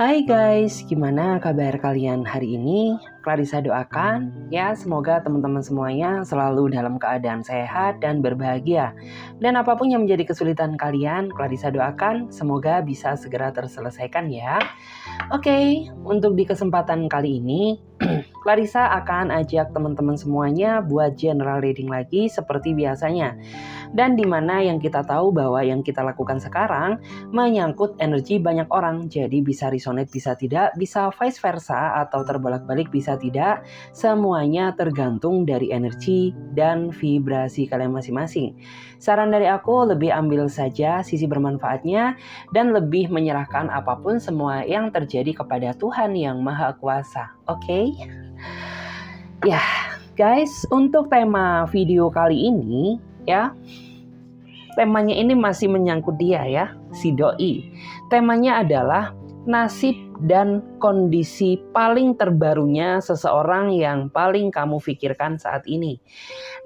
Hai guys, gimana kabar kalian hari ini? Clarissa doakan ya semoga teman-teman semuanya selalu dalam keadaan sehat dan berbahagia. Dan apapun yang menjadi kesulitan kalian, Clarissa doakan semoga bisa segera terselesaikan ya. Oke, untuk di kesempatan kali ini Clarissa akan ajak teman-teman semuanya buat general reading lagi seperti biasanya. Dan di mana yang kita tahu bahwa yang kita lakukan sekarang menyangkut energi banyak orang. Jadi bisa resonate, bisa tidak, bisa vice versa atau terbolak-balik, bisa tidak. Semuanya tergantung dari energi dan vibrasi kalian masing-masing. Saran dari aku lebih ambil saja sisi bermanfaatnya dan lebih menyerahkan apapun semua yang terjadi kepada Tuhan yang Maha Kuasa. Oke? Ya, guys, untuk tema video kali ini ya, temanya ini masih menyangkut dia ya, si doi. Temanya adalah nasib dan kondisi paling terbarunya seseorang yang paling kamu pikirkan saat ini.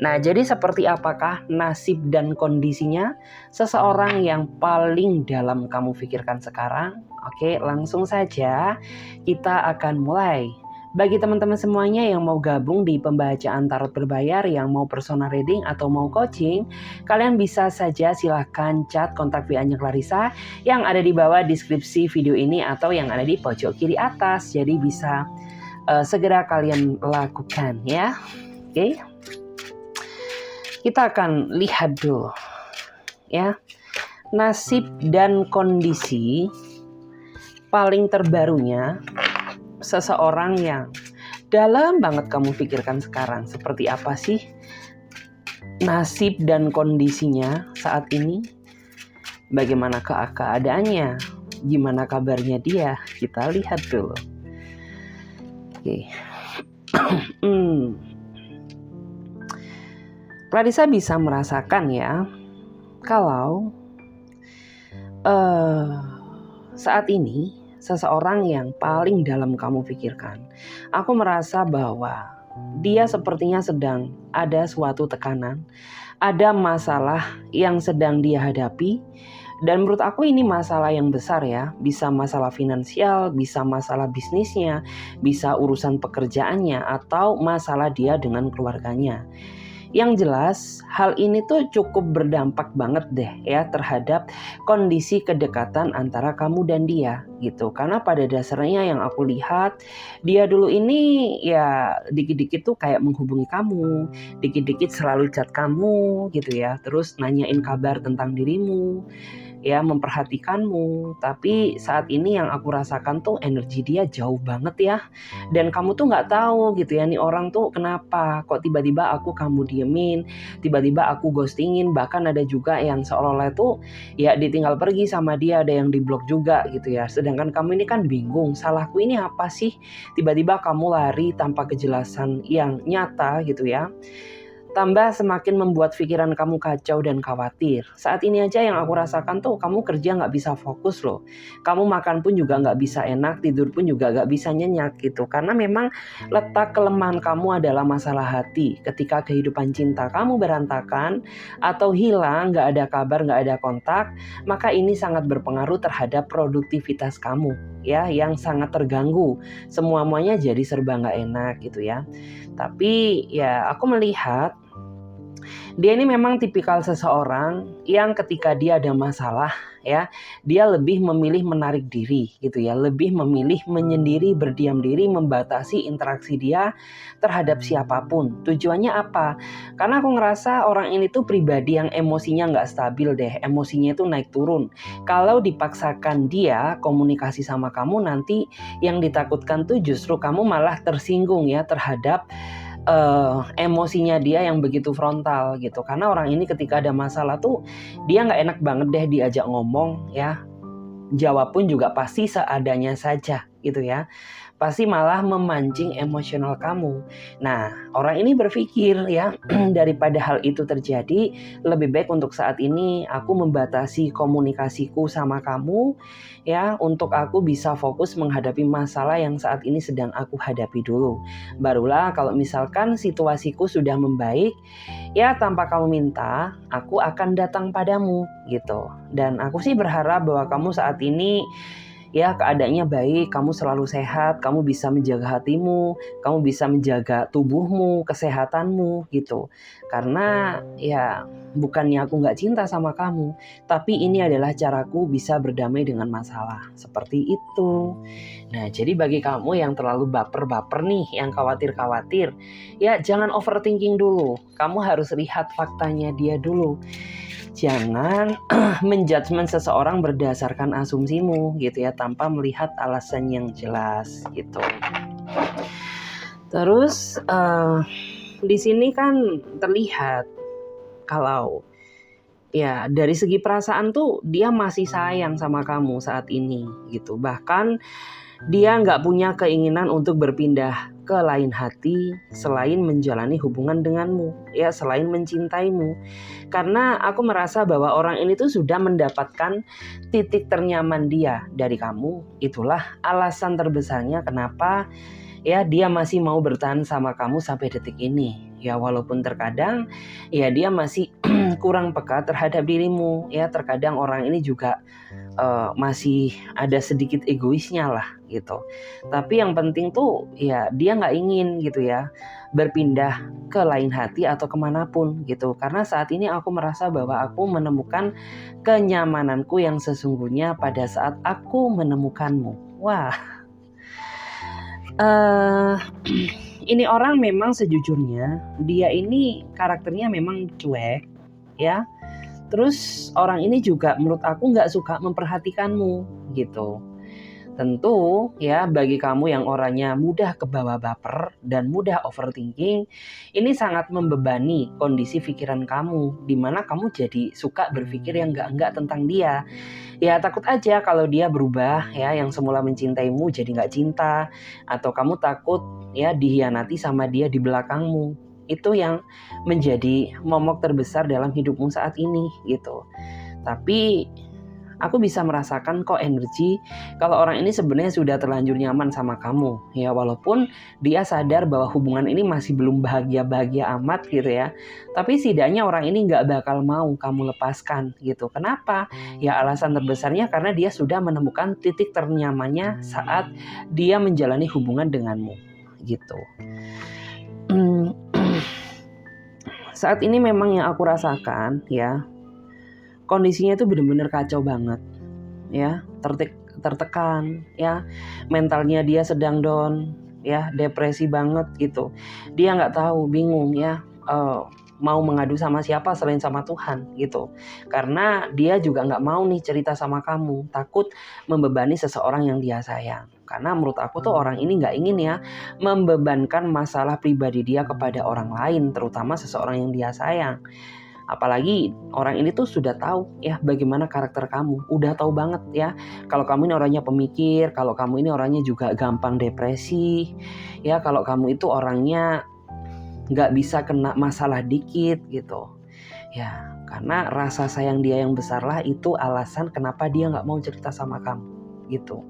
Nah, jadi seperti apakah nasib dan kondisinya seseorang yang paling dalam kamu pikirkan sekarang? Oke, langsung saja kita akan mulai. Bagi teman-teman semuanya yang mau gabung di pembacaan tarot berbayar, yang mau personal reading atau mau coaching, kalian bisa saja silahkan chat kontak WA-nya Clarissa yang ada di bawah deskripsi video ini atau yang ada di pojok kiri atas. Jadi bisa segera kalian lakukan ya. Oke. Kita akan lihat dulu ya. Nasib dan kondisi paling terbarunya seseorang yang dalam banget kamu pikirkan sekarang. Seperti apa sih nasib dan kondisinya saat ini? Bagaimana keadaannya? Gimana kabarnya dia? Kita lihat dulu. Oke. Clarissa bisa merasakan ya, kalau saat ini seseorang yang paling dalam kamu pikirkan, aku merasa bahwa dia sepertinya sedang ada suatu tekanan, ada masalah yang sedang dia hadapi. Dan menurut aku ini masalah yang besar ya, bisa masalah finansial, bisa masalah bisnisnya, bisa urusan pekerjaannya, atau masalah dia dengan keluarganya. Yang jelas hal ini tuh cukup berdampak banget deh ya terhadap kondisi kedekatan antara kamu dan dia gitu. Karena pada dasarnya yang aku lihat, dia dulu ini ya dikit-dikit tuh kayak menghubungi kamu, dikit-dikit selalu chat kamu gitu ya, terus nanyain kabar tentang dirimu ya, memperhatikanmu. Tapi saat ini yang aku rasakan tuh energi dia jauh banget ya, dan kamu tuh nggak tahu gitu ya, nih orang tuh kenapa kok tiba-tiba kamu diemin, tiba-tiba aku ghostingin, bahkan ada juga yang seolah-olah tuh ya ditinggal pergi sama dia, ada yang diblok juga gitu ya. Sedangkan kamu ini kan bingung, salahku ini apa sih, tiba-tiba kamu lari tanpa kejelasan yang nyata gitu ya. Tambah semakin membuat pikiran kamu kacau dan khawatir. Saat ini aja yang aku rasakan tuh kamu kerja nggak bisa fokus loh. Kamu makan pun juga nggak bisa enak, tidur pun juga nggak bisa nyenyak gitu. Karena memang letak kelemahan kamu adalah masalah hati. Ketika kehidupan cinta kamu berantakan atau hilang, nggak ada kabar, nggak ada kontak, maka ini sangat berpengaruh terhadap produktivitas kamu ya, yang sangat terganggu. Semuanya jadi serba nggak enak gitu ya. Tapi ya aku melihat dia ini memang tipikal seseorang yang ketika dia ada masalah ya, dia lebih memilih menarik diri gitu ya, lebih memilih menyendiri, berdiam diri, membatasi interaksi dia terhadap siapapun. Tujuannya apa? Karena aku ngerasa orang ini tuh pribadi yang emosinya nggak stabil deh, emosinya itu naik turun. Kalau dipaksakan dia komunikasi sama kamu, nanti yang ditakutkan tuh justru kamu malah tersinggung ya terhadap emosinya dia yang begitu frontal gitu. Karena orang ini ketika ada masalah tuh dia nggak enak banget deh diajak ngomong ya. Jawab pun juga pasti seadanya saja gitu ya. Pasti malah memancing emosional kamu. Nah, orang ini berpikir ya, daripada hal itu terjadi, lebih baik untuk saat ini aku membatasi komunikasiku sama kamu ya, untuk aku bisa fokus menghadapi masalah yang saat ini sedang aku hadapi dulu. Barulah kalau misalkan situasiku sudah membaik, ya tanpa kamu minta, aku akan datang padamu gitu. Dan aku sih berharap bahwa kamu saat ini ya keadaannya baik, kamu selalu sehat, kamu bisa menjaga hatimu, kamu bisa menjaga tubuhmu, kesehatanmu gitu. Karena ya bukannya aku nggak cinta sama kamu, tapi ini adalah caraku bisa berdamai dengan masalah. Seperti itu. Nah, jadi bagi kamu yang terlalu baper-baper nih, yang khawatir-khawatir, ya jangan overthinking dulu. Kamu harus lihat faktanya dia dulu. Jangan menjudgment seseorang berdasarkan asumsimu gitu ya, tanpa melihat alasan yang jelas gitu. Terus di sini kan terlihat kalau ya dari segi perasaan tuh dia masih sayang sama kamu saat ini gitu. Bahkan dia nggak punya keinginan untuk berpindah ke lain hati selain menjalani hubungan denganmu, ya selain mencintaimu. Karena aku merasa bahwa orang ini tuh sudah mendapatkan titik ternyaman dia dari kamu. Itulah alasan terbesarnya kenapa ya dia masih mau bertahan sama kamu sampai detik ini. Ya walaupun terkadang ya dia masih kurang peka terhadap dirimu. Ya terkadang orang ini juga masih ada sedikit egoisnya lah gitu. Tapi yang penting tuh ya dia nggak ingin gitu ya berpindah ke lain hati atau kemanapun gitu. Karena saat ini aku merasa bahwa aku menemukan kenyamananku yang sesungguhnya pada saat aku menemukanmu. Wah, ini orang memang sejujurnya dia ini karakternya memang cuek ya. Terus orang ini juga menurut aku nggak suka memperhatikanmu gitu. Tentu ya bagi kamu yang orangnya mudah kebawa baper dan mudah overthinking, ini sangat membebani kondisi pikiran kamu, di mana kamu jadi suka berpikir yang enggak tentang dia. Ya takut aja kalau dia berubah ya, yang semula mencintaimu jadi nggak cinta, atau kamu takut ya dihianati sama dia di belakangmu. Itu yang menjadi momok terbesar dalam hidupmu saat ini gitu. Tapi aku bisa merasakan kok energi kalau orang ini sebenarnya sudah terlanjur nyaman sama kamu ya, walaupun dia sadar bahwa hubungan ini masih belum bahagia-bahagia amat gitu ya, tapi setidaknya orang ini nggak bakal mau kamu lepaskan gitu. Kenapa? Ya alasan terbesarnya karena dia sudah menemukan titik ternyamannya saat dia menjalani hubungan denganmu gitu. Saat ini memang yang aku rasakan ya, kondisinya itu benar-benar kacau banget ya, tertekan ya, mentalnya dia sedang down ya, depresi banget gitu. Dia nggak tahu, bingung ya, mau mengadu sama siapa selain sama Tuhan gitu. Karena dia juga nggak mau nih cerita sama kamu, takut membebani seseorang yang dia sayang. Karena menurut aku tuh orang ini nggak ingin ya membebankan masalah pribadi dia kepada orang lain, terutama seseorang yang dia sayang. Apalagi orang ini tuh sudah tahu ya bagaimana karakter kamu. Udah tahu banget ya kalau kamu ini orangnya pemikir, kalau kamu ini orangnya juga gampang depresi, ya kalau kamu itu orangnya nggak bisa kena masalah dikit gitu. Ya karena rasa sayang dia yang besar lah itu alasan kenapa dia nggak mau cerita sama kamu gitu.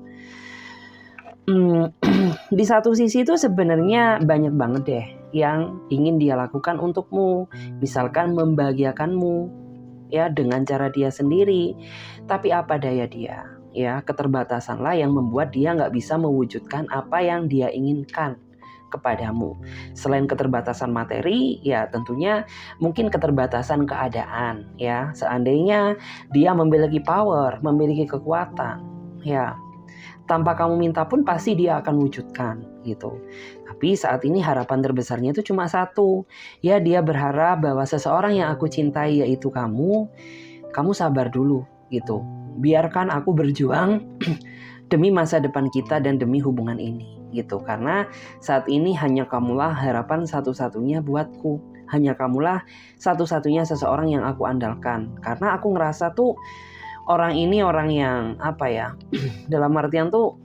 Di satu sisi itu sebenarnya banyak banget deh yang ingin dia lakukan untukmu, misalkan membahagiakanmu ya dengan cara dia sendiri. Tapi apa daya dia? Ya keterbatasanlah yang membuat dia nggak bisa mewujudkan apa yang dia inginkan kepadamu. Selain keterbatasan materi, ya tentunya mungkin keterbatasan keadaan. Ya seandainya dia memiliki power, memiliki kekuatan, ya tanpa kamu minta pun pasti dia akan wujudkan gitu. Tapi saat ini harapan terbesarnya itu cuma satu. Ya dia berharap bahwa seseorang yang aku cintai yaitu kamu sabar dulu gitu. Biarkan aku berjuang demi masa depan kita dan demi hubungan ini gitu. Karena saat ini hanya kamulah harapan satu-satunya buatku. Hanya kamulah satu-satunya seseorang yang aku andalkan. Karena aku ngerasa tuh orang ini orang yang apa ya, dalam artian tuh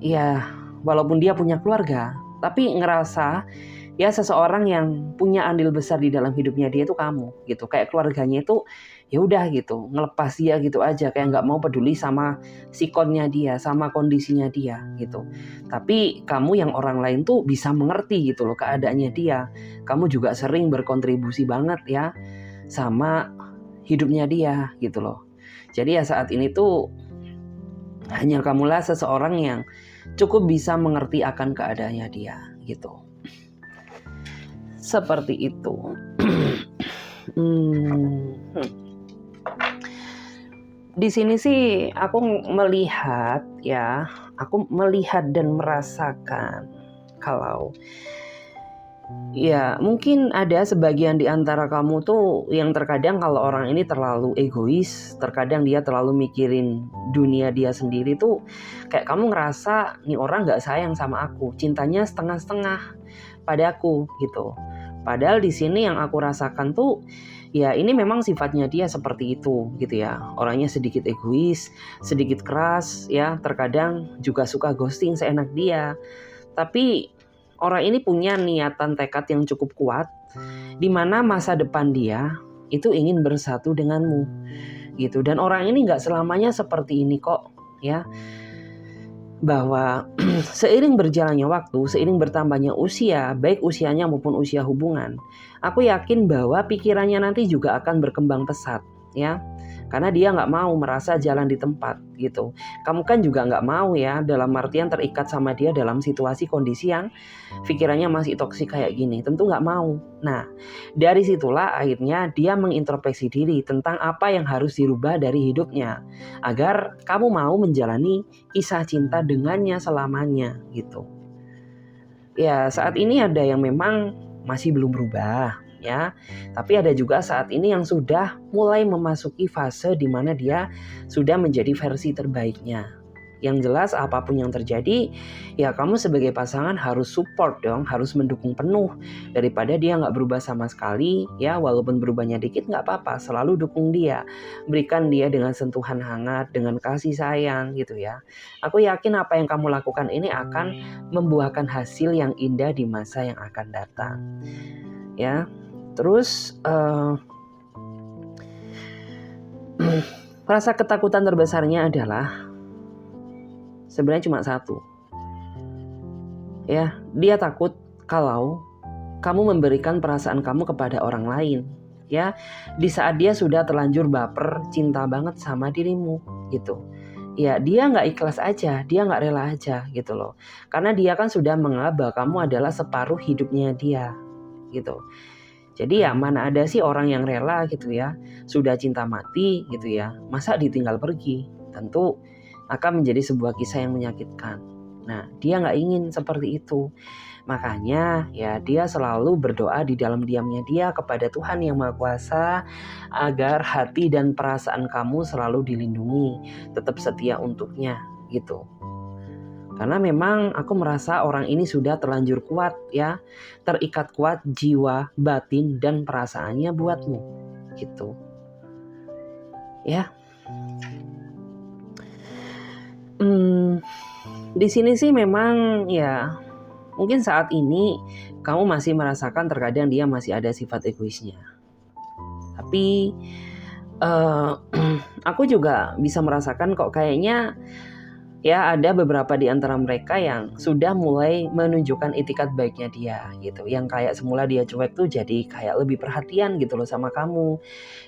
ya walaupun dia punya keluarga, tapi ngerasa ya seseorang yang punya andil besar di dalam hidupnya dia itu kamu gitu. Kayak keluarganya itu ya udah gitu, ngelepas dia gitu aja, kayak nggak mau peduli sama sikonnya dia, sama kondisinya dia gitu. Tapi kamu yang orang lain tuh bisa mengerti gitu loh keadaannya dia. Kamu juga sering berkontribusi banget ya sama hidupnya dia gitu loh. Jadi ya saat ini tuh Hanya kamulah seseorang yang cukup bisa mengerti akan keadaannya dia gitu. Seperti itu. Di sini sih aku melihat dan merasakan kalau ya mungkin ada sebagian di antara kamu tuh yang terkadang kalau orang ini terlalu egois, terkadang dia terlalu mikirin dunia dia sendiri tuh kayak kamu ngerasa nih orang gak sayang sama aku, cintanya setengah-setengah padaku gitu. Padahal di sini yang aku rasakan tuh ya ini memang sifatnya dia seperti itu gitu ya. Orangnya sedikit egois, sedikit keras ya, terkadang juga suka ghosting seenak dia. Tapi orang ini punya niatan tekad yang cukup kuat di mana masa depan dia itu ingin bersatu denganmu gitu. Dan orang ini nggak selamanya seperti ini kok ya. Bahwa seiring berjalannya waktu, seiring bertambahnya usia, baik usianya maupun usia hubungan, aku yakin bahwa pikirannya nanti juga akan berkembang pesat ya. Karena dia nggak mau merasa jalan di tempat gitu. Kamu kan juga nggak mau ya dalam artian terikat sama dia dalam situasi kondisi yang pikirannya masih toksik kayak gini. Tentu nggak mau. Nah dari situlah akhirnya dia mengintrospeksi diri tentang apa yang harus dirubah dari hidupnya. Agar kamu mau menjalani kisah cinta dengannya selamanya gitu. Ya saat ini ada yang memang masih belum berubah ya. Tapi ada juga saat ini yang sudah mulai memasuki fase di mana dia sudah menjadi versi terbaiknya. Yang jelas apapun yang terjadi, ya kamu sebagai pasangan harus support dong, harus mendukung penuh. Daripada dia nggak berubah sama sekali, ya walaupun berubahnya dikit nggak apa-apa, selalu dukung dia. Berikan dia dengan sentuhan hangat, dengan kasih sayang gitu ya. Aku yakin apa yang kamu lakukan ini akan membuahkan hasil yang indah di masa yang akan datang. Ya, terus rasa ketakutan terbesarnya adalah sebenarnya cuma satu. Ya, dia takut kalau kamu memberikan perasaan kamu kepada orang lain. Ya, di saat dia sudah terlanjur baper, cinta banget sama dirimu gitu. Ya, dia nggak ikhlas aja, dia nggak rela aja gitu loh. Karena dia kan sudah menganggap bahwa kamu adalah separuh hidupnya dia gitu. Jadi ya mana ada sih orang yang rela gitu ya, sudah cinta mati gitu ya, masa ditinggal pergi. Tentu akan menjadi sebuah kisah yang menyakitkan. Nah, dia nggak ingin seperti itu. Makanya ya dia selalu berdoa di dalam diamnya dia kepada Tuhan Yang Maha Kuasa agar hati dan perasaan kamu selalu dilindungi, tetap setia untuknya gitu. Karena memang aku merasa orang ini sudah terlanjur kuat ya, terikat kuat jiwa, batin dan perasaannya buatmu gitu. Ya. Di sini sih memang ya mungkin saat ini kamu masih merasakan terkadang dia masih ada sifat egoisnya. Tapi aku juga bisa merasakan kok kayaknya ya ada beberapa di antara mereka yang sudah mulai menunjukkan itikat baiknya dia gitu. Yang kayak semula dia cuek tuh jadi kayak lebih perhatian gitu loh sama kamu.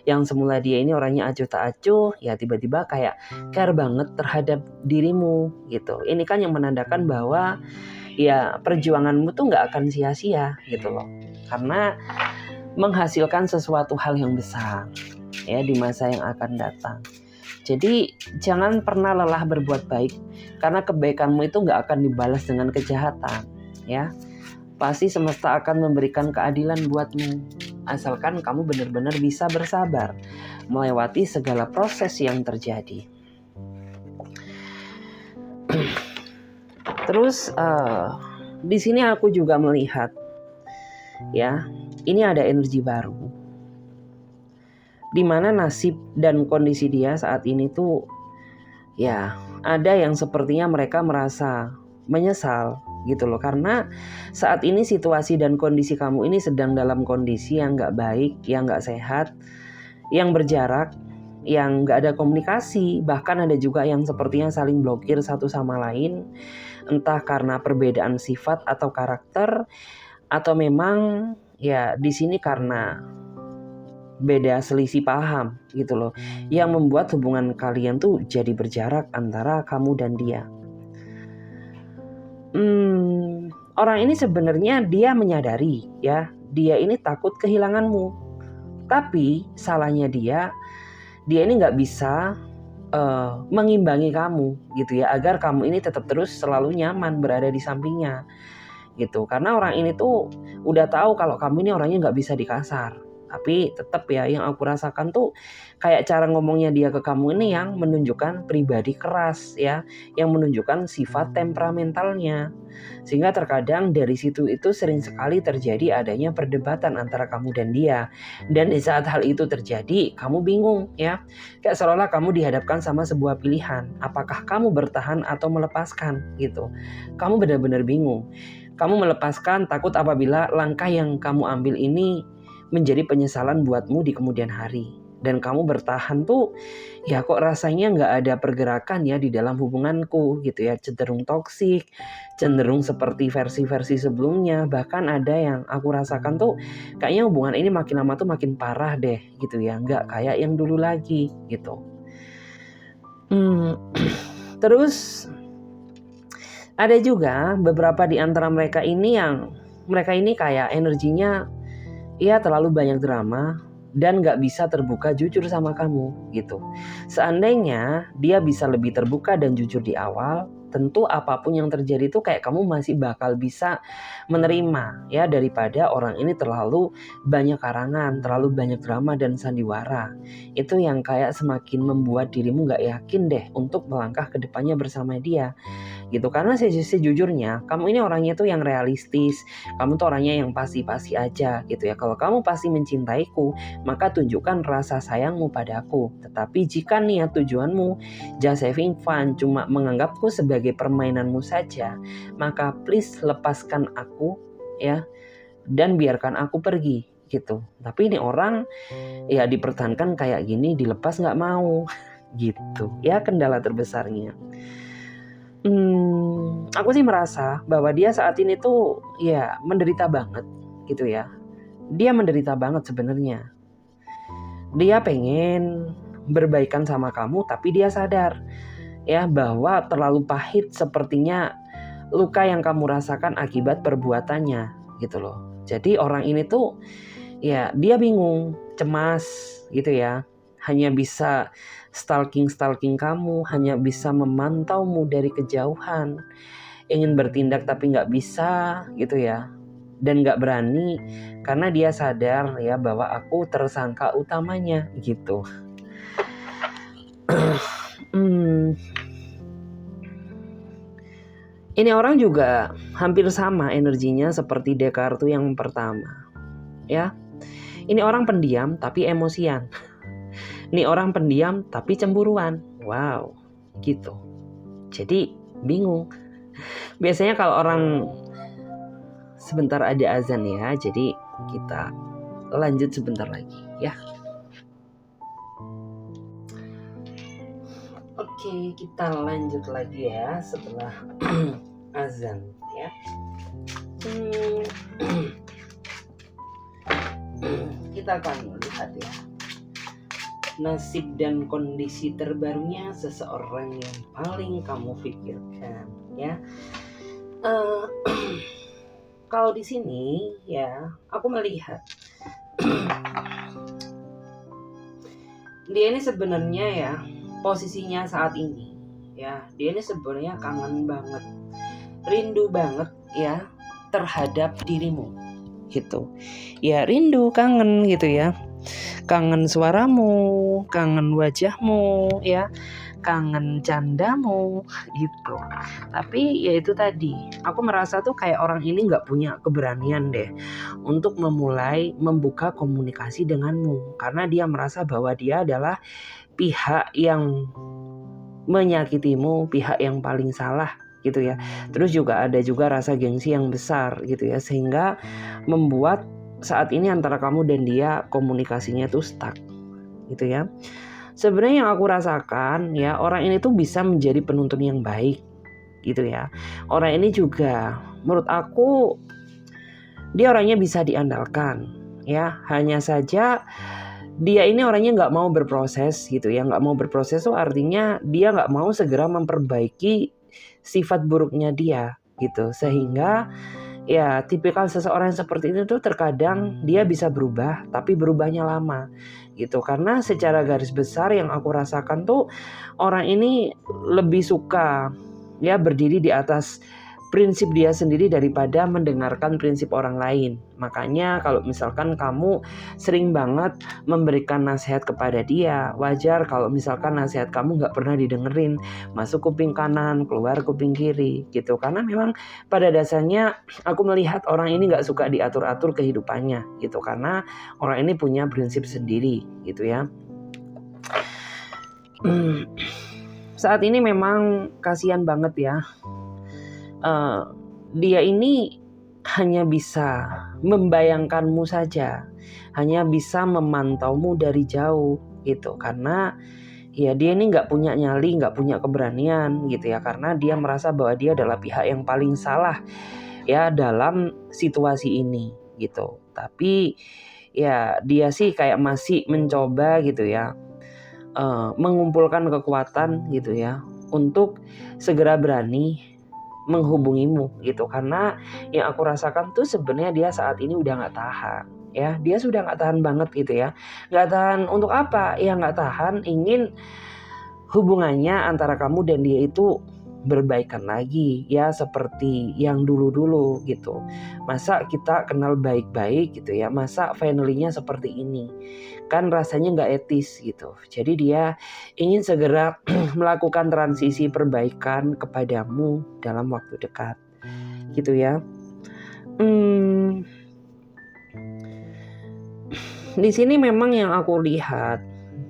Yang semula dia ini orangnya acuh tak acuh, ya tiba-tiba kayak care banget terhadap dirimu gitu. Ini kan yang menandakan bahwa ya perjuanganmu tuh nggak akan sia-sia gitu loh. Karena menghasilkan sesuatu hal yang besar ya di masa yang akan datang. Jadi jangan pernah lelah berbuat baik karena kebaikanmu itu nggak akan dibalas dengan kejahatan ya. Pasti semesta akan memberikan keadilan buatmu asalkan kamu benar-benar bisa bersabar melewati segala proses yang terjadi. Terus di sini aku juga melihat ya ini ada energi baru. Di mana nasib dan kondisi dia saat ini tuh ya ada yang sepertinya mereka merasa menyesal gitu loh. Karena saat ini situasi dan kondisi kamu ini sedang dalam kondisi yang gak baik, yang gak sehat, yang berjarak, yang gak ada komunikasi. Bahkan ada juga yang sepertinya saling blokir satu sama lain. Entah karena perbedaan sifat atau karakter, atau memang ya di sini karena beda selisih paham gitu loh, yang membuat hubungan kalian tuh jadi berjarak antara kamu dan dia. Orang ini sebenarnya dia menyadari ya, dia ini takut kehilanganmu. Tapi salahnya dia ini nggak bisa mengimbangi kamu gitu ya, agar kamu ini tetap terus selalu nyaman berada di sampingnya gitu. Karena orang ini tuh udah tahu kalau kamu ini orangnya nggak bisa dikasar. Tapi tetap ya, yang aku rasakan tuh kayak cara ngomongnya dia ke kamu ini yang menunjukkan pribadi keras ya, yang menunjukkan sifat temperamentalnya. Sehingga terkadang dari situ itu sering sekali terjadi adanya perdebatan antara kamu dan dia. Dan di saat hal itu terjadi, kamu bingung ya. Kayak seolah-olah kamu dihadapkan sama sebuah pilihan. Apakah kamu bertahan atau melepaskan gitu. Kamu benar-benar bingung. Kamu melepaskan takut apabila langkah yang kamu ambil ini menjadi penyesalan buatmu di kemudian hari. Dan kamu bertahan tuh ya kok rasanya nggak ada pergerakan ya di dalam hubunganku gitu ya. Cenderung toksik, cenderung seperti versi-versi sebelumnya. Bahkan ada yang aku rasakan tuh kayaknya hubungan ini makin lama tuh makin parah deh gitu ya. Nggak kayak yang dulu lagi gitu. Terus ada juga beberapa di antara mereka ini yang mereka ini kayak energinya ya terlalu banyak drama dan gak bisa terbuka jujur sama kamu gitu. Seandainya dia bisa lebih terbuka dan jujur di awal, tentu apapun yang terjadi itu kayak kamu masih bakal bisa menerima ya, daripada orang ini terlalu banyak karangan, terlalu banyak drama dan sandiwara. Itu yang kayak semakin membuat dirimu gak yakin deh untuk melangkah ke depannya bersama dia gitu. Karena sejujurnya kamu ini orangnya tuh yang realistis, kamu tuh orangnya yang pasti-pasti aja gitu ya. Kalau kamu pasti mencintaiku, maka tunjukkan rasa sayangmu padaku. Tetapi jika niat tujuanmu just having fun, cuma menganggapku sebagai permainanmu saja, maka please lepaskan aku ya, dan biarkan aku pergi gitu. Tapi ini orang ya dipertahankan kayak gini, dilepas gak mau gitu ya, kendala terbesarnya. Aku sih merasa bahwa dia saat ini tuh ya menderita banget gitu ya. Dia menderita banget sebenarnya. Dia pengen berbaikan sama kamu, tapi dia sadar ya bahwa terlalu pahit sepertinya luka yang kamu rasakan akibat perbuatannya gitu loh. Jadi orang ini tuh ya dia bingung, cemas gitu ya. Hanya bisa stalking kamu, hanya bisa memantaumu dari kejauhan, ingin bertindak tapi nggak bisa gitu ya, dan nggak berani karena dia sadar ya bahwa aku tersangka utamanya gitu. Ini orang juga hampir sama energinya seperti Descartes yang pertama ya. Ini orang pendiam tapi emosian. Ini orang pendiam tapi cemburuan. Wow, gitu. Jadi bingung. Biasanya kalau orang sebentar ada azan ya, jadi kita lanjut sebentar lagi ya. Oke, kita lanjut lagi ya setelah azan ya. Kita akan lihat ya nasib dan kondisi terbarunya seseorang yang paling kamu pikirkan ya. Kalau di sini ya aku melihat dia ini sebenarnya ya posisinya saat ini ya, dia ini sebenarnya kangen banget, rindu banget ya terhadap dirimu gitu ya, rindu, kangen gitu ya. Kangen suaramu, kangen wajahmu ya, kangen candamu gitu. Tapi ya itu tadi, aku merasa tuh kayak orang ini gak punya keberanian deh untuk memulai membuka komunikasi denganmu, karena dia merasa bahwa dia adalah pihak yang menyakitimu, pihak yang paling salah gitu ya. Terus juga ada juga rasa gengsi yang besar gitu ya, sehingga membuat saat ini antara kamu dan dia komunikasinya tuh stuck gitu ya. Sebenarnya yang aku rasakan ya, orang ini tuh bisa menjadi penuntun yang baik gitu ya. Orang ini juga menurut aku dia orangnya bisa diandalkan ya. Hanya saja dia ini orangnya nggak mau berproses gitu ya. Nggak mau berproses tuh artinya dia nggak mau segera memperbaiki sifat buruknya dia gitu. Sehingga ya tipikal seseorang yang seperti ini tuh terkadang dia bisa berubah tapi berubahnya lama gitu. Karena secara garis besar yang aku rasakan tuh orang ini lebih suka ya berdiri di atas prinsip dia sendiri daripada mendengarkan prinsip orang lain. Makanya kalau misalkan kamu sering banget memberikan nasihat kepada dia, wajar kalau misalkan nasihat kamu nggak pernah didengerin, masuk kuping kanan, keluar kuping kiri gitu. Karena memang pada dasarnya aku melihat orang ini nggak suka diatur-atur kehidupannya gitu. Karena orang ini punya prinsip sendiri gitu ya. Saat ini memang kasihan banget ya. Dia ini hanya bisa membayangkanmu saja, hanya bisa memantaumu dari jauh gitu. Karena ya dia ini nggak punya nyali, nggak punya keberanian gitu ya. Karena dia merasa bahwa dia adalah pihak yang paling salah ya dalam situasi ini gitu. Tapi ya dia sih kayak masih mencoba gitu ya, mengumpulkan kekuatan gitu ya untuk segera berani menghubungimu gitu. Karena yang aku rasakan tuh sebenarnya dia saat ini udah nggak tahan ya, dia sudah nggak tahan banget gitu ya. Nggak tahan untuk apa ya, nggak tahan ingin hubungannya antara kamu dan dia itu berbaikan lagi ya seperti yang dulu-dulu gitu. Masa kita kenal baik-baik gitu ya, masa finally-nya seperti ini, kan rasanya nggak etis gitu. Jadi dia ingin segera melakukan transisi perbaikan kepadamu dalam waktu dekat gitu ya. Di sini memang yang aku lihat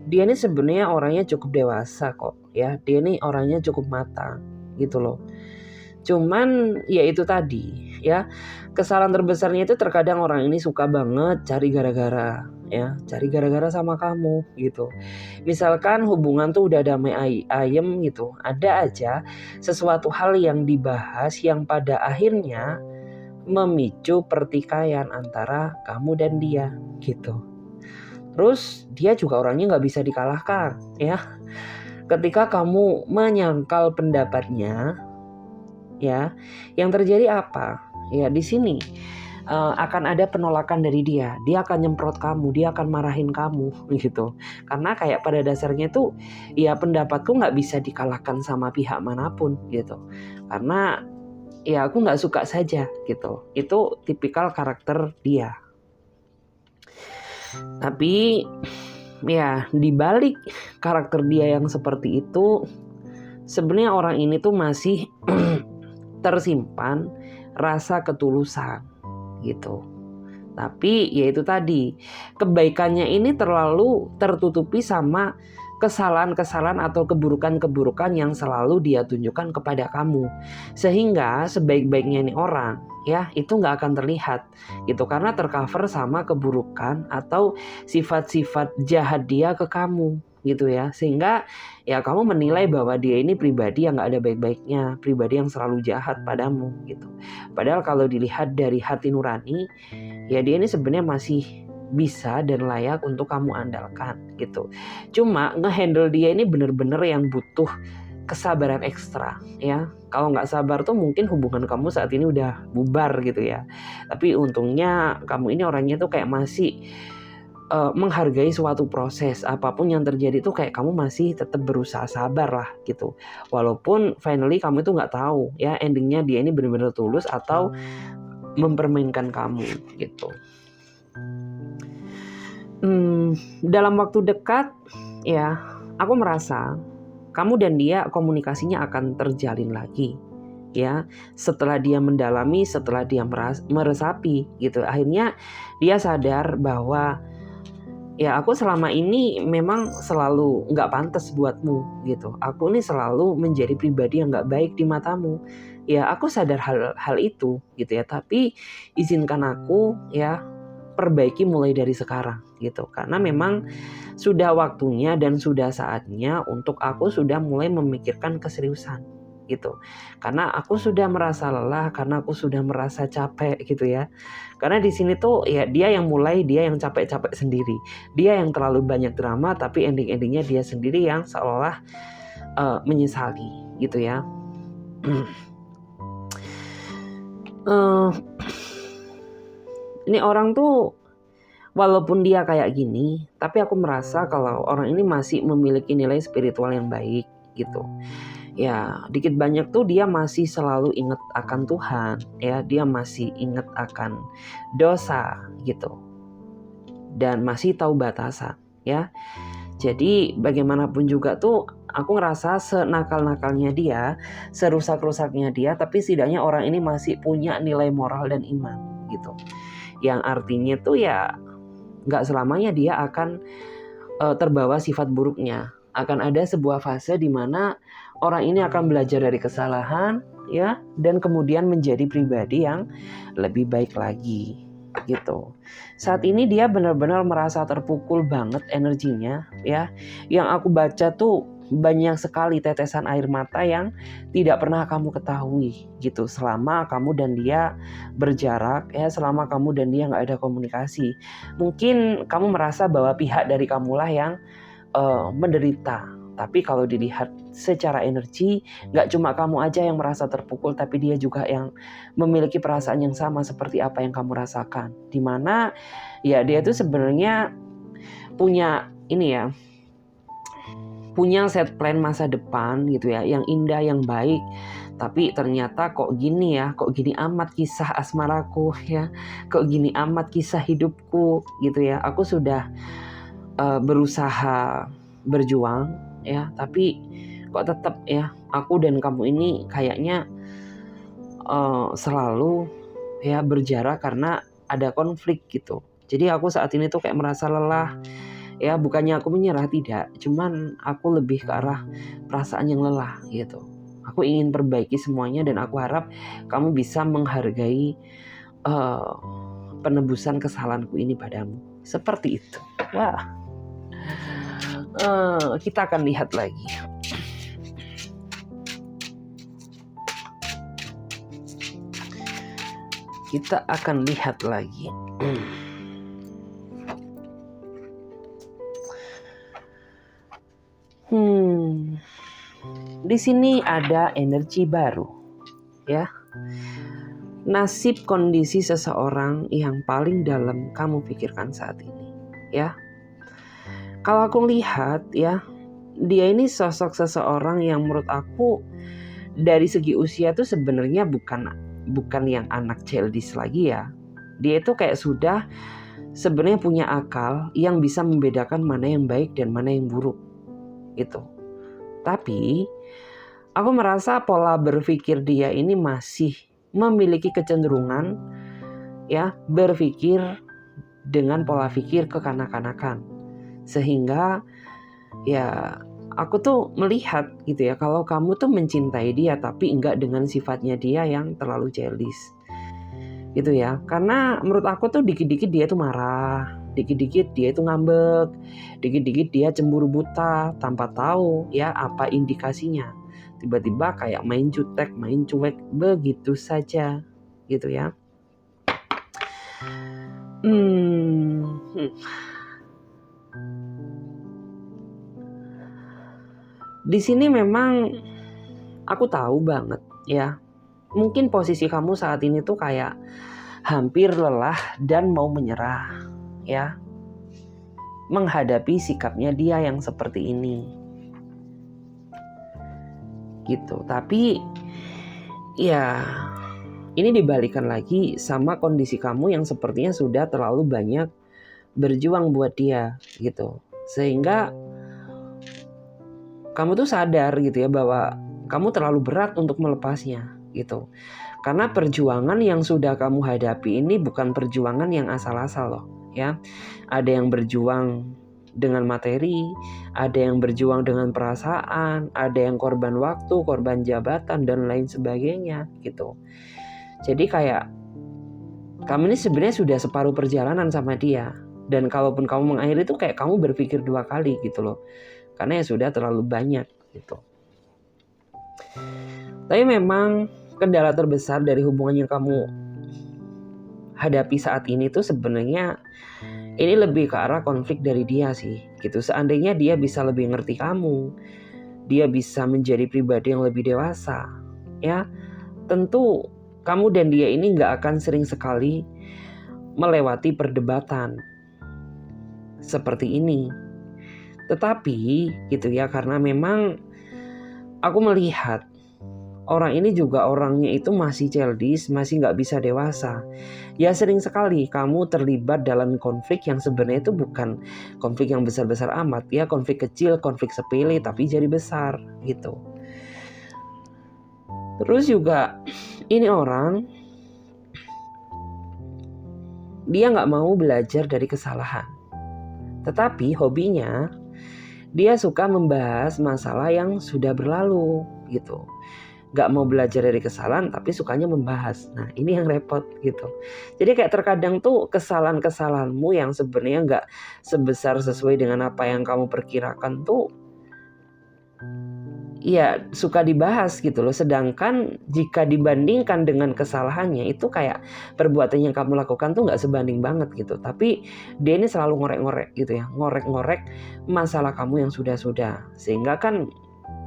dia ini sebenarnya orangnya cukup dewasa kok ya. Dia ini orangnya cukup matang gitu loh. Cuman ya itu tadi ya, kesalahan terbesarnya itu terkadang orang ini suka banget cari gara-gara ya, cari gara-gara sama kamu gitu. Misalkan hubungan tuh udah damai ayem gitu, ada aja sesuatu hal yang dibahas yang pada akhirnya memicu pertikaian antara kamu dan dia gitu. Terus dia juga orangnya nggak bisa dikalahkan ya. Ketika kamu menyangkal pendapatnya ya, yang terjadi apa? Ya di sini akan ada penolakan dari dia. Dia akan nyemprot kamu, dia akan marahin kamu gitu. Karena kayak pada dasarnya tuh ya pendapatku nggak bisa dikalahkan sama pihak manapun gitu. Karena ya aku nggak suka saja gitu. Itu tipikal karakter dia. Tapi ya di balik karakter dia yang seperti itu, sebenarnya orang ini tuh masih tersimpan rasa ketulusan gitu. Tapi ya itu tadi, kebaikannya ini terlalu tertutupi sama kesalahan-kesalahan atau keburukan-keburukan yang selalu dia tunjukkan kepada kamu. Sehingga sebaik-baiknya ini orang ya itu nggak akan terlihat gitu, karena tercover sama keburukan atau sifat-sifat jahat dia ke kamu gitu ya. Sehingga ya kamu menilai bahwa dia ini pribadi yang nggak ada baik-baiknya, pribadi yang selalu jahat padamu gitu. Padahal kalau dilihat dari hati nurani ya dia ini sebenarnya masih bisa dan layak untuk kamu andalkan gitu. Cuma ngehandle dia ini bener-bener yang butuh kesabaran ekstra ya. Kalau nggak sabar tuh mungkin hubungan kamu saat ini udah bubar gitu ya. Tapi untungnya kamu ini orangnya tuh kayak masih menghargai suatu proses. Apapun yang terjadi tuh kayak kamu masih tetap berusaha sabar lah gitu. Walaupun finally kamu itu nggak tahu ya endingnya dia ini benar-benar tulus atau mempermainkan kamu gitu. Dalam waktu dekat ya aku merasa kamu dan dia komunikasinya akan terjalin lagi ya, setelah dia mendalami, setelah dia meresapi gitu. Akhirnya dia sadar bahwa ya aku selama ini memang selalu gak pantas buatmu gitu. Aku ini selalu menjadi pribadi yang gak baik di matamu. Ya aku sadar hal itu gitu ya. Tapi izinkan aku ya perbaiki mulai dari sekarang gitu. Karena memang sudah waktunya dan sudah saatnya untuk aku sudah mulai memikirkan keseriusan gitu. Karena aku sudah merasa lelah, karena aku sudah merasa capek gitu ya. Karena di sini tuh ya dia yang mulai, dia yang capek-capek sendiri. Dia yang terlalu banyak drama, tapi ending-endingnya dia sendiri yang seolah menyesali gitu ya. Ini orang tuh walaupun dia kayak gini, tapi aku merasa kalau orang ini masih memiliki nilai spiritual yang baik gitu. Ya, dikit banyak tuh dia masih selalu ingat akan Tuhan, ya, dia masih ingat akan dosa gitu. Dan masih tahu batasan, ya. Jadi bagaimanapun juga tuh aku ngerasa senakal-nakalnya dia, serusak-rusaknya dia, tapi setidaknya orang ini masih punya nilai moral dan iman gitu. Yang artinya tuh ya nggak selamanya dia akan terbawa sifat buruknya. Akan ada sebuah fase di mana orang ini akan belajar dari kesalahan, ya, dan kemudian menjadi pribadi yang lebih baik lagi, gitu. Saat ini dia benar-benar merasa terpukul banget energinya, ya. Yang aku baca tuh banyak sekali tetesan air mata yang tidak pernah kamu ketahui, gitu. Selama kamu dan dia berjarak, ya, selama kamu dan dia nggak ada komunikasi. Mungkin kamu merasa bahwa pihak dari kamulah yang menderita. Tapi kalau dilihat secara energi, nggak cuma kamu aja yang merasa terpukul, tapi dia juga yang memiliki perasaan yang sama seperti apa yang kamu rasakan. Dimana ya dia tuh sebenarnya punya ini ya, punya set plan masa depan gitu ya, yang indah, yang baik. Tapi ternyata kok gini ya, kok gini amat kisah asmaraku ya, kok gini amat kisah hidupku gitu ya. Aku sudah berusaha berjuang ya, tapi kok tetap ya aku dan kamu ini kayaknya selalu ya berjarak karena ada konflik gitu. Jadi aku saat ini tuh kayak merasa lelah ya, bukannya aku menyerah, tidak, cuman aku lebih ke arah perasaan yang lelah gitu. Aku ingin perbaiki semuanya dan aku harap kamu bisa menghargai penebusan kesalahanku ini padamu. Seperti itu. Wah. Kita akan lihat lagi. Kita akan lihat lagi. Di sini ada energi baru, ya. Nasib kondisi seseorang yang paling dalam kamu pikirkan saat ini, ya. Kalau aku lihat ya, dia ini sosok seseorang yang menurut aku dari segi usia tuh sebenarnya bukan yang anak childish lagi ya. Dia itu kayak sudah sebenarnya punya akal yang bisa membedakan mana yang baik dan mana yang buruk gitu. Tapi aku merasa pola berpikir dia ini masih memiliki kecenderungan ya berpikir dengan pola pikir kekanak-kanakan. Sehingga ya aku tuh melihat gitu ya, kalau kamu tuh mencintai dia tapi enggak dengan sifatnya dia yang terlalu childish gitu ya. Karena menurut aku tuh dikit-dikit dia tuh marah, dikit-dikit dia itu ngambek, dikit-dikit dia cemburu buta tanpa tahu ya apa indikasinya. Tiba-tiba kayak main jutek, main cuek begitu saja gitu ya. Di sini memang aku tahu banget ya. Mungkin posisi kamu saat ini tuh kayak hampir lelah dan mau menyerah ya. Menghadapi sikapnya dia yang seperti ini. Gitu. Tapi ya ini dibalikan lagi sama kondisi kamu yang sepertinya sudah terlalu banyak berjuang buat dia gitu. Sehingga kamu tuh sadar gitu ya bahwa kamu terlalu berat untuk melepasnya gitu. Karena perjuangan yang sudah kamu hadapi ini bukan perjuangan yang asal-asal loh ya. Ada yang berjuang dengan materi, ada yang berjuang dengan perasaan, ada yang korban waktu, korban jabatan dan lain sebagainya gitu. Jadi kayak kamu ini sebenarnya sudah separuh perjalanan sama dia. Dan kalaupun kamu mengakhiri itu kayak kamu berpikir 2 kali gitu loh. Karena ya sudah terlalu banyak gitu. Tapi memang kendala terbesar dari hubungan yang kamu hadapi saat ini tuh sebenarnya ini lebih ke arah konflik dari dia sih gitu. Seandainya dia bisa lebih ngerti kamu, dia bisa menjadi pribadi yang lebih dewasa, ya tentu kamu dan dia ini gak akan sering sekali melewati perdebatan seperti ini. Tetapi gitu ya, karena memang aku melihat orang ini juga orangnya itu masih childish, masih gak bisa dewasa. Ya sering sekali kamu terlibat dalam konflik yang sebenarnya itu bukan konflik yang besar-besar amat. Ya konflik kecil, konflik sepele tapi jadi besar gitu. Terus juga ini orang, dia gak mau belajar dari kesalahan. Tetapi hobinya dia suka membahas masalah yang sudah berlalu gitu. Gak mau belajar dari kesalahan tapi sukanya membahas. Nah ini yang repot gitu. Jadi kayak terkadang tuh kesalahan-kesalahanmu yang sebenarnya gak sebesar sesuai dengan apa yang kamu perkirakan tuh ya suka dibahas gitu loh. Sedangkan jika dibandingkan dengan kesalahannya itu kayak perbuatan yang kamu lakukan tuh gak sebanding banget gitu. Tapi dia ini selalu ngorek-ngorek gitu ya. Ngorek-ngorek masalah kamu yang sudah-sudah. Sehingga kan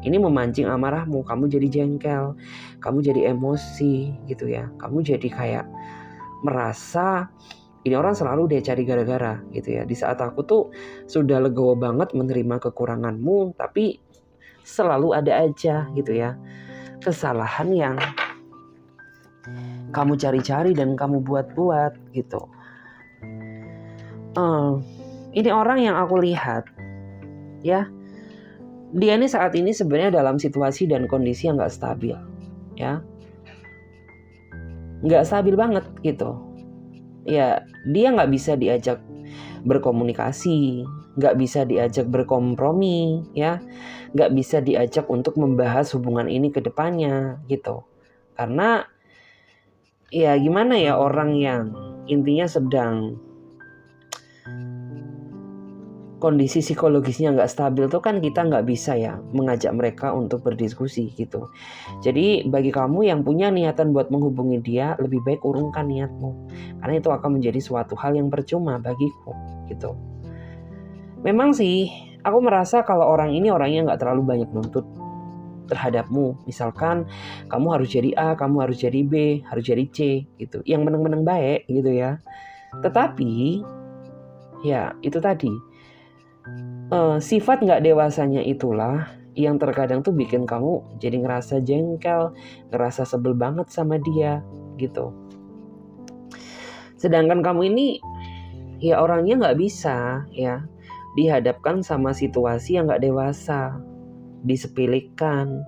ini memancing amarahmu, kamu jadi jengkel, kamu jadi emosi gitu ya. Kamu jadi kayak merasa ini orang selalu dia cari gara-gara gitu ya. Di saat aku tuh sudah legowo banget menerima kekuranganmu, tapi selalu ada aja gitu ya kesalahan yang kamu cari-cari dan kamu buat-buat gitu. Ini orang yang aku lihat ya, dia ini saat ini sebenarnya dalam situasi dan kondisi yang gak stabil ya. Gak stabil banget gitu. Ya dia gak bisa diajak berkomunikasi, gak bisa diajak berkompromi ya, gak bisa diajak untuk membahas hubungan ini ke depannya gitu. Karena ya gimana ya, orang yang intinya sedang kondisi psikologisnya nggak stabil tuh kan kita nggak bisa ya mengajak mereka untuk berdiskusi gitu. Jadi bagi kamu yang punya niatan buat menghubungi dia, lebih baik urungkan niatmu, karena itu akan menjadi suatu hal yang percuma bagiku gitu. Memang sih aku merasa kalau orang ini orangnya nggak terlalu banyak nuntut terhadapmu. Misalkan kamu harus jadi A, kamu harus jadi B, harus jadi C gitu, yang meneng-meneng baik gitu ya. Tetapi ya itu tadi, sifat gak dewasanya itulah yang terkadang tuh bikin kamu jadi ngerasa jengkel, ngerasa sebel banget sama dia gitu. Sedangkan kamu ini ya orangnya gak bisa ya dihadapkan sama situasi yang gak dewasa, disepelekan,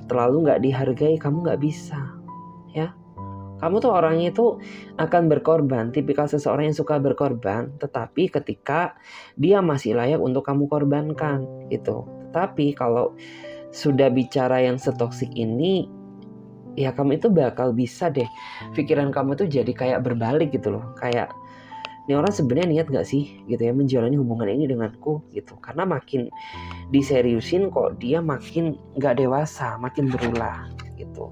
terlalu gak dihargai, kamu gak bisa ya. Kamu tuh orangnya itu akan berkorban, tipikal seseorang yang suka berkorban, tetapi ketika dia masih layak untuk kamu korbankan gitu. Tetapi kalau sudah bicara yang setoksik ini, ya kamu itu bakal bisa deh, pikiran kamu tuh jadi kayak berbalik gitu loh. Kayak ini orang sebenarnya niat gak sih gitu ya menjalani hubungan ini denganku gitu. Karena makin diseriusin kok dia makin gak dewasa, makin berulah gitu.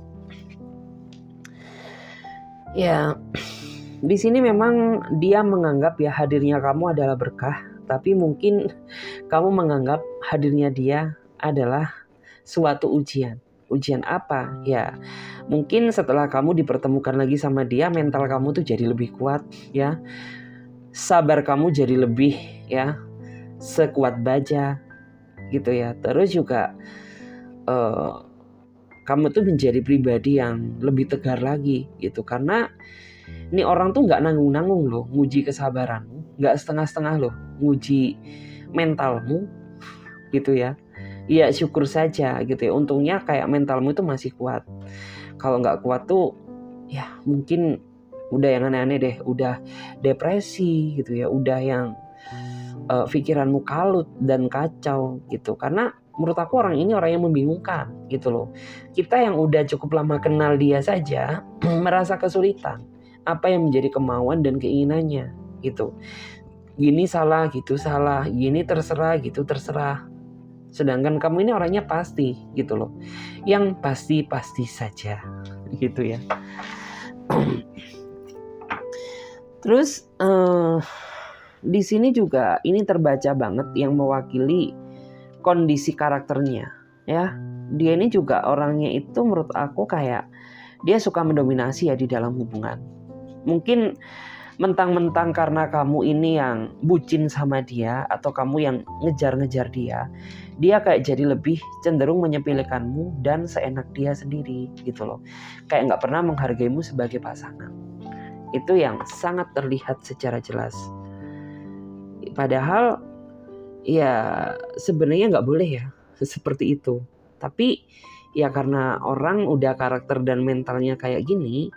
Ya, di sini memang dia menganggap ya hadirnya kamu adalah berkah, tapi mungkin kamu menganggap hadirnya dia adalah suatu ujian. Ujian apa? Ya, mungkin setelah kamu dipertemukan lagi sama dia, mental kamu tuh jadi lebih kuat ya. Sabar kamu jadi lebih ya sekuat baja gitu ya. Terus juga kamu tuh menjadi pribadi yang lebih tegar lagi gitu. Karena ini orang tuh gak nanggung-nanggung loh nguji kesabaranmu, gak setengah-setengah loh nguji mentalmu gitu ya. Ya syukur saja gitu ya, untungnya kayak mentalmu itu masih kuat. Kalau gak kuat tuh ya mungkin udah yang aneh-aneh deh, udah depresi gitu ya, udah yang pikiranmu kalut dan kacau gitu. Karena menurut aku orang ini orang yang membingungkan gitu loh. Kita yang udah cukup lama kenal dia saja merasa kesulitan apa yang menjadi kemauan dan keinginannya gitu. Gini salah, gitu salah, gini terserah, gitu terserah. Sedangkan kamu ini orangnya pasti gitu loh. Yang pasti-pasti saja gitu ya. Terus di sini juga ini terbaca banget yang mewakili kondisi karakternya ya. Dia ini juga orangnya itu menurut aku kayak dia suka mendominasi ya di dalam hubungan. Mungkin mentang-mentang karena kamu ini yang bucin sama dia atau kamu yang ngejar-ngejar dia kayak jadi lebih cenderung menyepelekanmu dan seenak dia sendiri gitu loh. Kayak nggak pernah menghargaimu sebagai pasangan. Itu yang sangat terlihat secara jelas. Padahal ya sebenarnya nggak boleh ya seperti itu. Tapi ya karena orang udah karakter dan mentalnya kayak gini,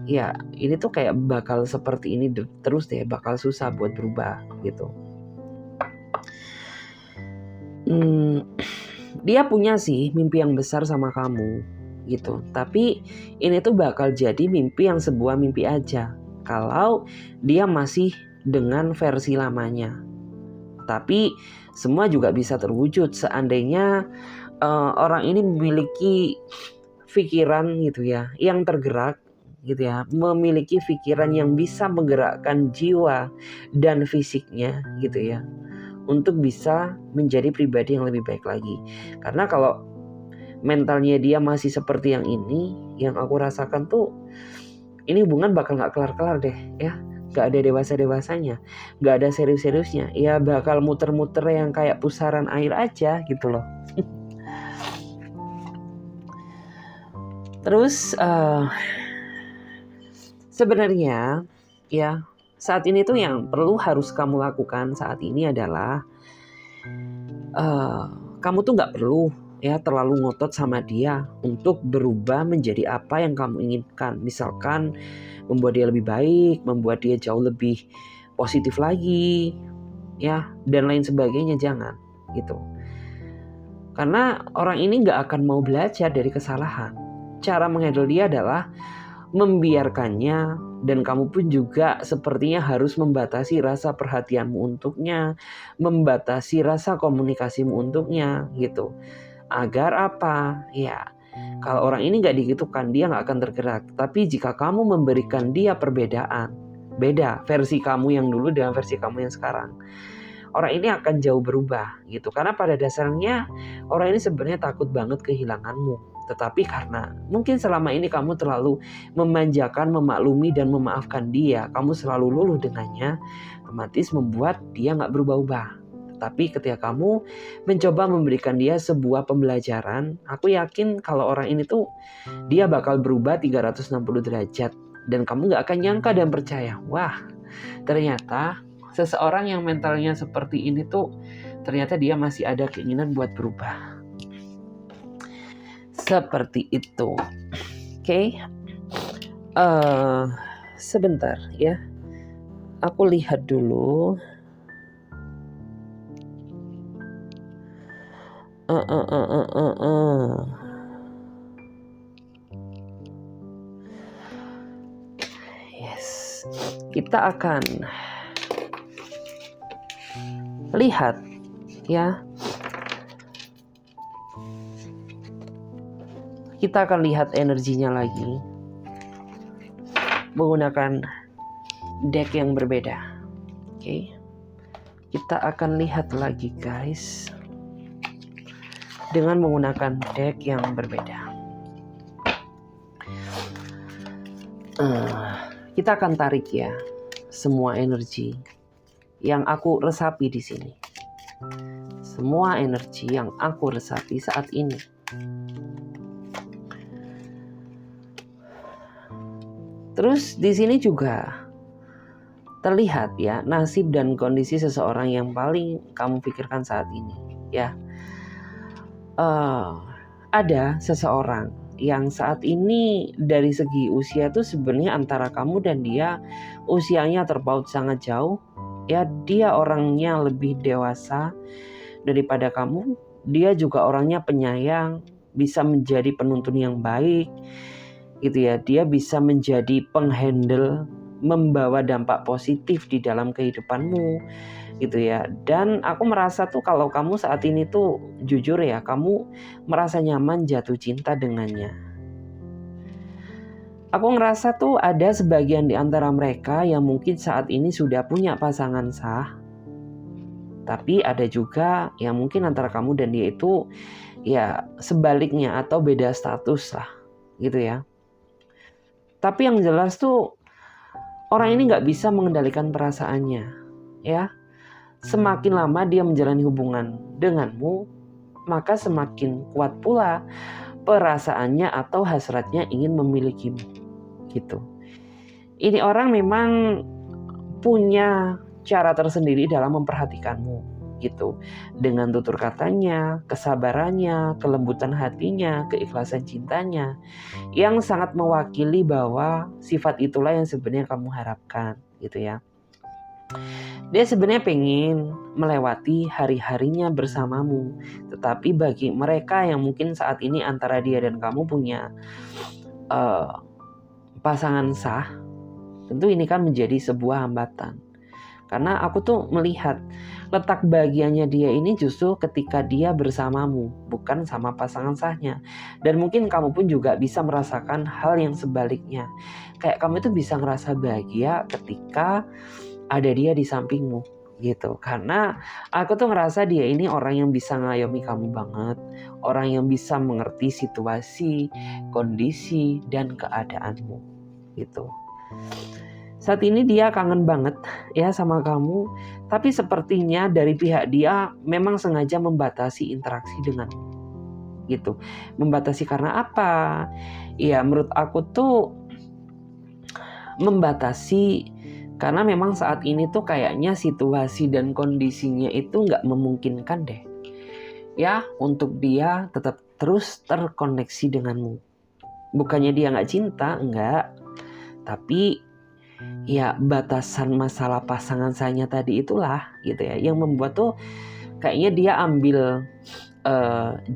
ya ini tuh kayak bakal seperti ini terus deh, bakal susah buat berubah gitu. Dia punya sih mimpi yang besar sama kamu gitu. Tapi ini tuh bakal jadi mimpi yang sebuah mimpi aja kalau dia masih dengan versi lamanya. Tapi semua juga bisa terwujud seandainya orang ini memiliki pikiran gitu ya, yang tergerak gitu ya, memiliki pikiran yang bisa menggerakkan jiwa dan fisiknya gitu ya, untuk bisa menjadi pribadi yang lebih baik lagi. Karena kalau mentalnya dia masih seperti yang ini, yang aku rasakan tuh ini hubungan bakal gak kelar-kelar deh ya. Gak ada dewasa-dewasanya, gak ada serius-seriusnya, ya bakal muter-muter yang kayak pusaran air aja gitu loh. Terus sebenarnya ya saat ini tuh yang perlu harus kamu lakukan saat ini adalah kamu tuh gak perlu ya terlalu ngotot sama dia untuk berubah menjadi apa yang kamu inginkan. Misalkan membuat dia lebih baik, membuat dia jauh lebih positif lagi ya, dan lain sebagainya. Jangan gitu. Karena orang ini gak akan mau belajar dari kesalahan. Cara menghandle dia adalah membiarkannya, dan kamu pun juga sepertinya harus membatasi rasa perhatianmu untuknya, membatasi rasa komunikasimu untuknya gitu. Agar apa? Ya, kalau orang ini gak digitukan, dia gak akan tergerak. Tapi jika kamu memberikan dia perbedaan, beda versi kamu yang dulu dengan versi kamu yang sekarang, orang ini akan jauh berubah gitu. Karena pada dasarnya orang ini sebenarnya takut banget kehilanganmu. Tetapi karena mungkin selama ini kamu terlalu memanjakan, memaklumi dan memaafkan dia, kamu selalu luluh dengannya, otomatis membuat dia gak berubah-ubah. Tapi ketika kamu mencoba memberikan dia sebuah pembelajaran, aku yakin kalau orang ini tuh dia bakal berubah 360 derajat. Dan kamu gak akan nyangka dan percaya, wah ternyata seseorang yang mentalnya seperti ini tuh ternyata dia masih ada keinginan buat berubah. Seperti itu. Oke. Sebentar ya. Aku lihat dulu. Yes. Kita akan lihat ya. Kita akan lihat energinya lagi menggunakan deck yang berbeda. Oke. Kita akan lihat lagi guys dengan menggunakan deck yang berbeda. Kita akan tarik ya semua energi yang aku resapi di sini. Semua energi yang aku resapi saat ini. Terus di sini juga terlihat ya nasib dan kondisi seseorang yang paling kamu pikirkan saat ini ya. Ada seseorang yang saat ini dari segi usia tuh sebenarnya antara kamu dan dia usianya terpaut sangat jauh ya. Dia orangnya lebih dewasa daripada kamu. Dia juga orangnya penyayang, bisa menjadi penuntun yang baik gitu ya. Dia bisa menjadi penghandle, membawa dampak positif di dalam kehidupanmu. gitu ya. Dan aku merasa tuh kalau kamu saat ini tuh jujur ya, kamu merasa nyaman jatuh cinta dengannya. Aku ngerasa tuh ada sebagian di antara mereka yang mungkin saat ini sudah punya pasangan sah, tapi ada juga yang mungkin antara kamu dan dia itu ya sebaliknya atau beda status lah gitu ya. Tapi yang jelas tuh orang ini nggak bisa mengendalikan perasaannya ya. Semakin lama dia menjalani hubungan denganmu, maka semakin kuat pula perasaannya atau hasratnya ingin memilikimu gitu. Ini orang memang punya cara tersendiri dalam memperhatikanmu gitu. Dengan tutur katanya, kesabarannya, kelembutan hatinya, keikhlasan cintanya yang sangat mewakili bahwa sifat itulah yang sebenarnya kamu harapkan gitu ya. Dia sebenarnya pengen melewati hari-harinya bersamamu. Tetapi bagi mereka yang mungkin saat ini antara dia dan kamu punya pasangan sah, tentu ini kan menjadi sebuah hambatan. Karena aku tuh melihat letak bahagianya dia ini justru ketika dia bersamamu, bukan sama pasangan sahnya. Dan mungkin kamu pun juga bisa merasakan hal yang sebaliknya. Kayak kamu itu bisa ngerasa bahagia ketika ada dia di sampingmu gitu. Karena aku tuh ngerasa dia ini orang yang bisa ngayomi kamu banget, orang yang bisa mengerti situasi, kondisi dan keadaanmu gitu. Saat ini dia kangen banget ya sama kamu, tapi sepertinya dari pihak dia memang sengaja membatasi interaksi denganmu gitu. Membatasi karena apa? Ya menurut aku tuh membatasi karena memang saat ini tuh kayaknya situasi dan kondisinya itu nggak memungkinkan deh ya untuk dia tetap terus terkoneksi denganmu. Bukannya dia nggak cinta, enggak, tapi ya batasan masalah pasangan saya tadi itulah gitu ya yang membuat tuh kayaknya dia ambil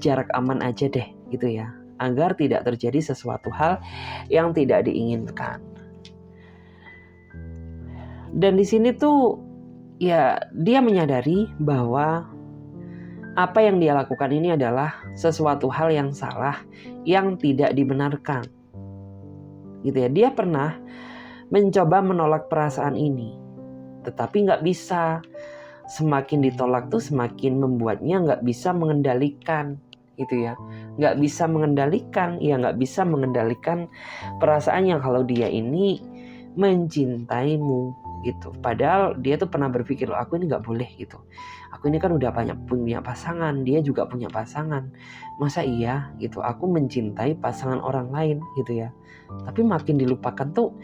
jarak aman aja deh gitu ya, agar tidak terjadi sesuatu hal yang tidak diinginkan. Dan di sini tuh ya dia menyadari bahwa apa yang dia lakukan ini adalah sesuatu hal yang salah, yang tidak dibenarkan gitu ya. Dia pernah mencoba menolak perasaan ini, tetapi nggak bisa. Semakin ditolak tuh semakin membuatnya nggak bisa mengendalikan gitu ya. Nggak bisa mengendalikan, ya nggak bisa mengendalikan perasaannya kalau dia ini mencintaimu gitu. Padahal dia tuh pernah berpikir, loh aku ini nggak boleh gitu. Aku ini kan udah banyak punya pasangan, dia juga punya pasangan. Masa iya gitu, aku mencintai pasangan orang lain gitu ya. Tapi makin dilupakan tuh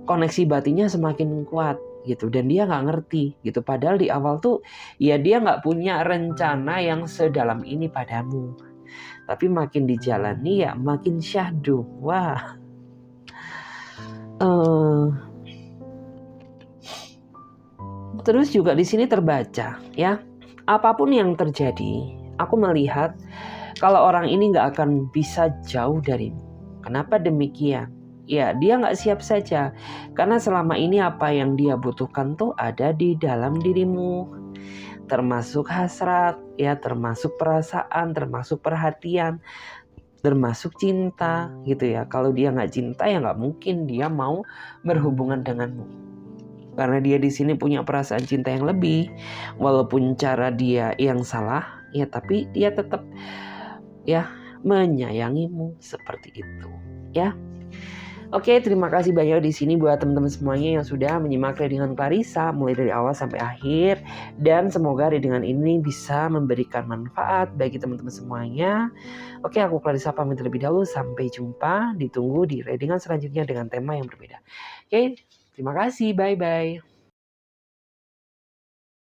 koneksi batinnya semakin kuat gitu, dan dia nggak ngerti gitu. Padahal di awal tuh ya dia nggak punya rencana yang sedalam ini padamu, tapi makin dijalani ya makin syahdu. Wah, terus juga di sini terbaca ya, apapun yang terjadi, aku melihat kalau orang ini nggak akan bisa jauh darimu. Kenapa demikian? Ya dia nggak siap saja, karena selama ini apa yang dia butuhkan tuh ada di dalam dirimu, termasuk hasrat ya, termasuk perasaan, termasuk perhatian, termasuk cinta gitu ya. Kalau dia nggak cinta ya nggak mungkin dia mau berhubungan denganmu, karena dia di sini punya perasaan cinta yang lebih. Walaupun cara dia yang salah ya, tapi dia tetap ya menyayangimu seperti itu ya. Oke, terima kasih banyak di sini buat teman-teman semuanya yang sudah menyimak readingan Clarissa mulai dari awal sampai akhir, dan semoga readingan ini bisa memberikan manfaat bagi teman-teman semuanya. Oke, aku Clarissa pamit terlebih dahulu, sampai jumpa, ditunggu di readingan selanjutnya dengan tema yang berbeda. Oke, terima kasih, bye-bye.